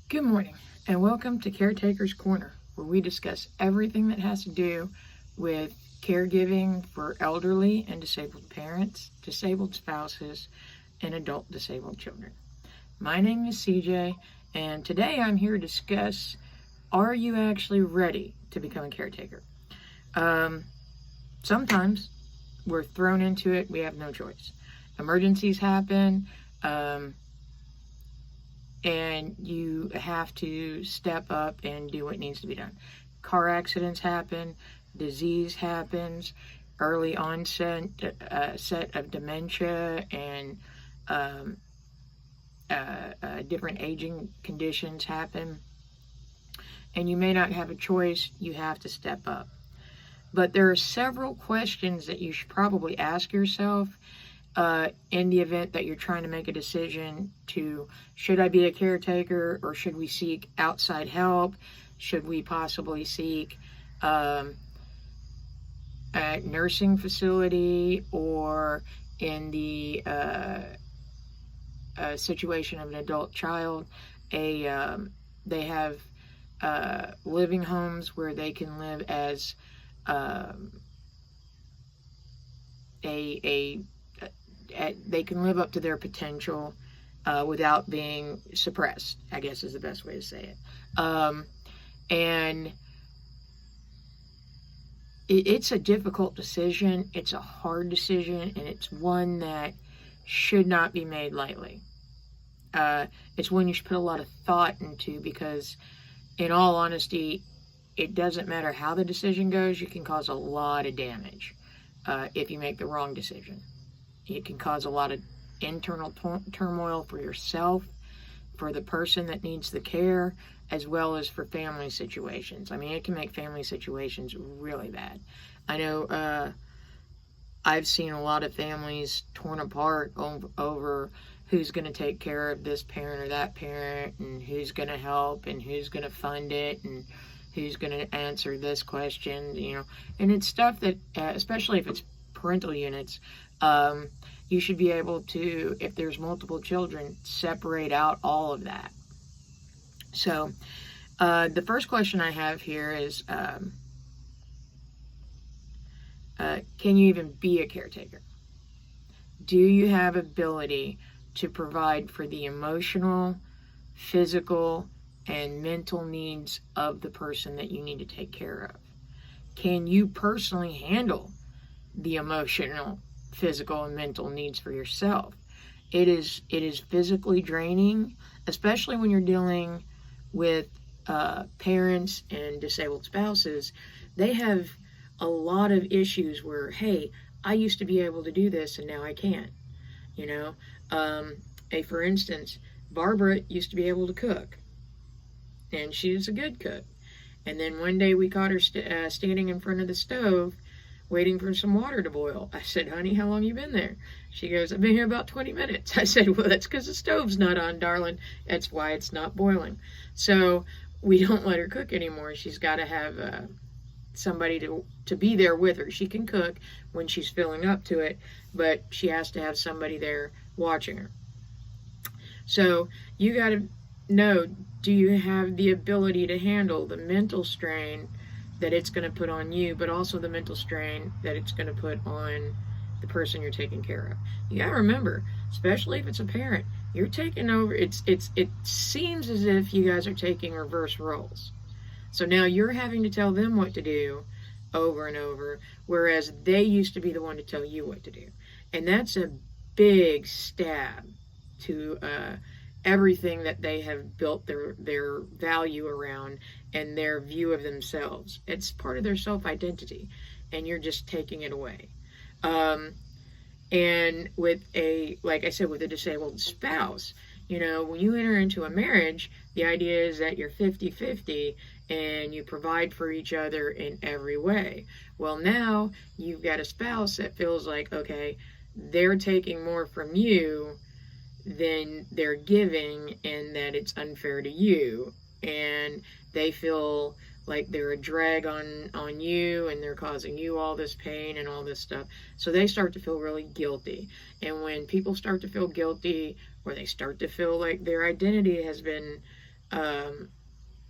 Good morning, and welcome to Caretaker's Corner, where we discuss everything that has to do with caregiving for elderly and disabled parents, disabled spouses, and adult disabled children. My name is CJ, and today I'm here to discuss, are you actually ready to become a caretaker? Sometimes we're thrown into it, we have no choice. Emergencies happen, and you have to step up and do what needs to be done. Car accidents happen, disease happens, early onset set of dementia, and different aging conditions happen. And you may not have a choice, you have to step up. But there are several questions that you should probably ask yourself in the event that you're trying to make a decision to, should I be a caretaker, or should we seek outside help? Should we possibly seek a nursing facility, or in the situation of an adult child, they have living homes where they can live as they can live up to their potential without being suppressed, I guess is the best way to say it. And it's a difficult decision. It's a hard decision, and it's one that should not be made lightly. It's one you should put a lot of thought into, because in all honesty, it doesn't matter how the decision goes, you can cause a lot of damage if you make the wrong decision. It can cause a lot of internal turmoil for yourself, for the person that needs the care, as well as for family situations. I mean, it can make family situations really bad. I know I've seen a lot of families torn apart over who's going to take care of this parent or that parent, and who's going to help, and who's going to fund it, and who's going to answer this question, And it's stuff that, especially if it's parental units, you should be able to, if there's multiple children, separate out all of that. So the first question I have here is, can you even be a caretaker? Do you have ability to provide for the emotional, physical, and mental needs of the person that you need to take care of? Can you personally handle the emotional, physical, and mental needs for yourself? It is physically draining, especially when you're dealing with parents and disabled spouses. They have a lot of issues where, hey, I used to be able to do this and now I can't. For instance, Barbara used to be able to cook, and she's a good cook. And then one day we caught her standing in front of the stove waiting for some water to boil. I said, honey, how long you been there? She goes, I've been here about 20 minutes. I said, well, that's because the stove's not on, darling. That's why it's not boiling. So we don't let her cook anymore. She's got to have somebody to be there with her. She can cook when she's filling up to it, but she has to have somebody there watching her. So you got to know, do you have the ability to handle the mental strain that it's going to put on you, but also the mental strain that it's going to put on the person you're taking care of? You got to remember, especially if it's a parent, you're taking over. It seems as if you guys are taking reverse roles. So now you're having to tell them what to do over and over, whereas they used to be the one to tell you what to do. And that's a big stab to everything that they have built their value around and their view of themselves. It's part of their self-identity, and you're just taking it away. And with like I said, with a disabled spouse, when you enter into a marriage, the idea is that you're 50-50 and you provide for each other in every way. Well, now you've got a spouse that feels like, okay, they're taking more from you than they're giving, and that it's unfair to you, and they feel like they're a drag on you, and they're causing you all this pain and all this stuff. So they start to feel really guilty. And when people start to feel guilty, or they start to feel like their identity has been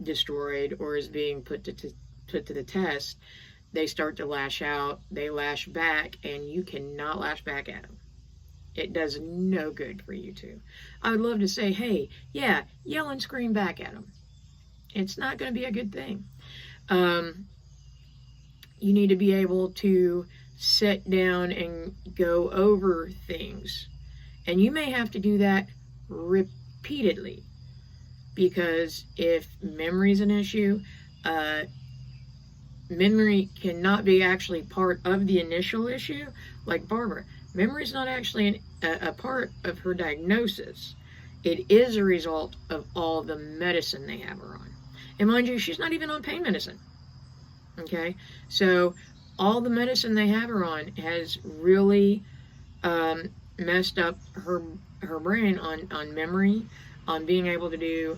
destroyed or is being put to the test, they start to lash out, they lash back, and you cannot lash back at them. It does no good for you to. I would love to say, hey, yeah, yell and scream back at them. It's not going to be a good thing. You need to be able to sit down and go over things. And you may have to do that repeatedly, because if memory is an issue, memory cannot be actually part of the initial issue. Like Barbara, memory is not actually a part of her diagnosis. It is a result of all the medicine they have her on. And mind you, she's not even on pain medicine. Okay, so all the medicine they have her on has really messed up her brain on memory, on being able to do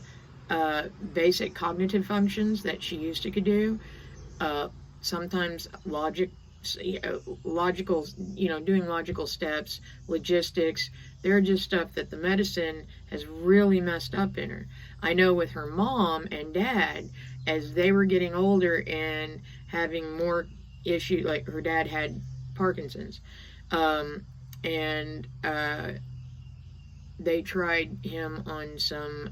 basic cognitive functions that she used to could do. Sometimes logical, doing logical steps, logistics. They're just stuff that the medicine has really messed up in her. I know with her mom and dad, as they were getting older and having more issues, like her dad had Parkinson's, and they tried him on some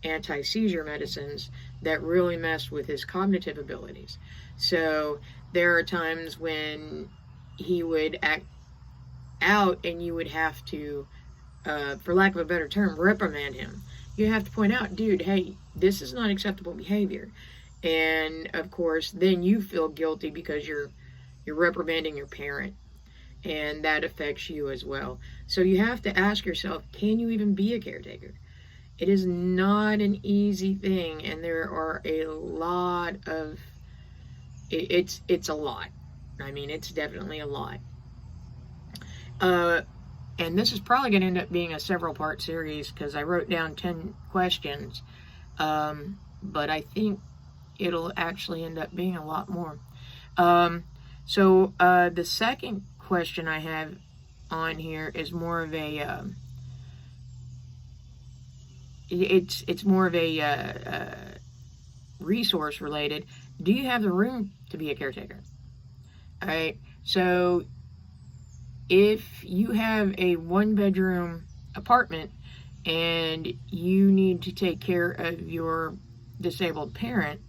anti-seizure medicines that really messed with his cognitive abilities. So there are times when he would act out and you would have to, for lack of a better term, reprimand him. You have to point out, dude, hey, this is not acceptable behavior. And of course, then you feel guilty because you're reprimanding your parent, and that affects you as well. So you have to ask yourself, can you even be a caretaker? It is not an easy thing, and there are a lot of, it's a lot. I mean, it's definitely a lot. And this is probably going to end up being a several-part series because I wrote down 10 questions, but I think it'll actually end up being a lot more. So the second question I have on here is more of a it's more of a resource related. Do you have the room to be a caretaker? All right. So if you have a 1-bedroom apartment and you need to take care of your disabled parent,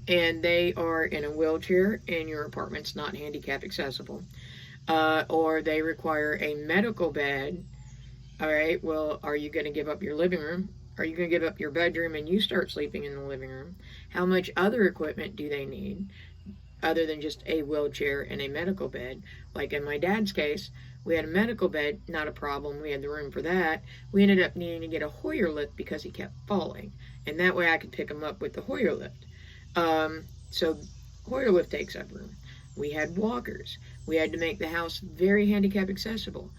and they are in a wheelchair and your apartment's not handicap accessible, or they require a medical bed, all right, well, are you going to give up your living room? Are you going to give up your bedroom and you start sleeping in the living room? How much other equipment do they need other than just a wheelchair and a medical bed? Like in my dad's case, we had a medical bed, not a problem. We had the room for that. We ended up needing to get a Hoyer lift because he kept falling. And that way I could pick him up with the Hoyer lift. So Hoyer lift takes up room. We had walkers. We had to make the house very handicap accessible.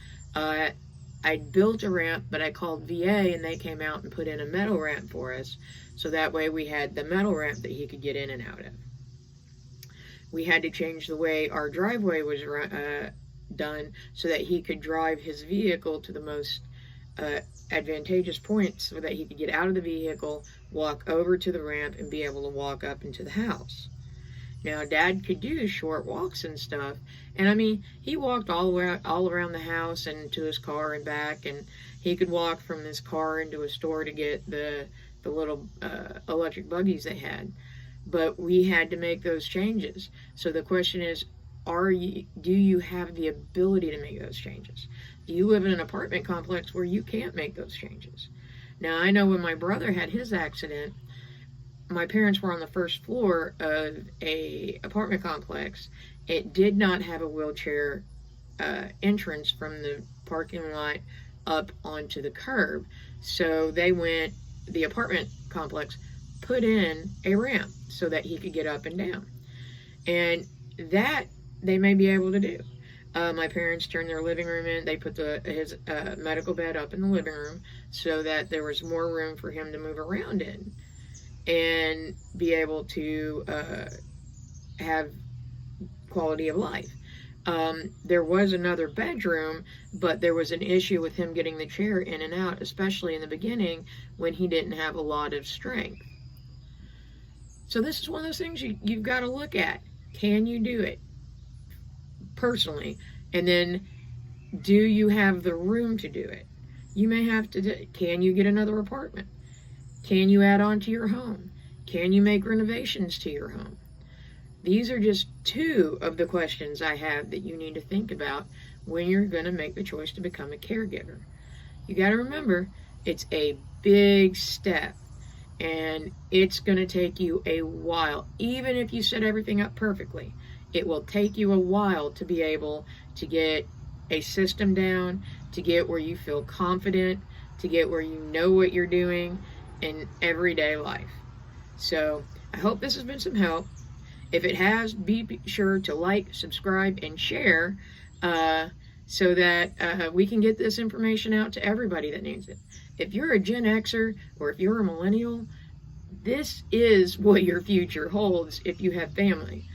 I built a ramp, but I called VA and they came out and put in a metal ramp for us. So that way we had the metal ramp that he could get in and out of. We had to change the way our driveway was done so that he could drive his vehicle to the most advantageous point so that he could get out of the vehicle, walk over to the ramp, and be able to walk up into the house. Now, Dad could do short walks and stuff, and I mean, he walked all around the house and to his car and back, and he could walk from his car into a store to get the little electric buggies they had. But we had to make those changes. So the question is, do you have the ability to make those changes? Do you live in an apartment complex where you can't make those changes? Now, I know when my brother had his accident, my parents were on the first floor of a apartment complex. It did not have a wheelchair entrance from the parking lot up onto the curb. So the apartment complex put in a ramp so that he could get up and down. And that they may be able to do. My parents turned their living room in. They put his medical bed up in the living room so that there was more room for him to move around in and be able to have quality of life. There was another bedroom, but there was an issue with him getting the chair in and out, especially in the beginning when he didn't have a lot of strength. So this is one of those things you've got to look at. Can you do it personally? And then, do you have the room to do it? You may have to, can you get another apartment? Can you add on to your home? Can you make renovations to your home? These are just two of the questions I have that you need to think about when you're going to make the choice to become a caregiver. You got to remember, it's a big step, and it's going to take you a while. Even if you set everything up perfectly, it will take you a while to be able to get a system down, to get where you feel confident, to get where you know what you're doing in everyday life. So I hope this has been some help. If it has, be sure to like, subscribe, and share so that we can get this information out to everybody that needs it. If you're a Gen Xer or if you're a millennial, this is what your future holds if you have family.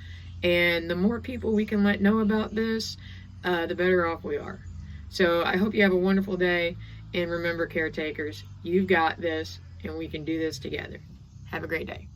And the more people we can let know about this, the better off we are. So I hope you have a wonderful day. And remember, caretakers, you've got this, and we can do this together. Have a great day.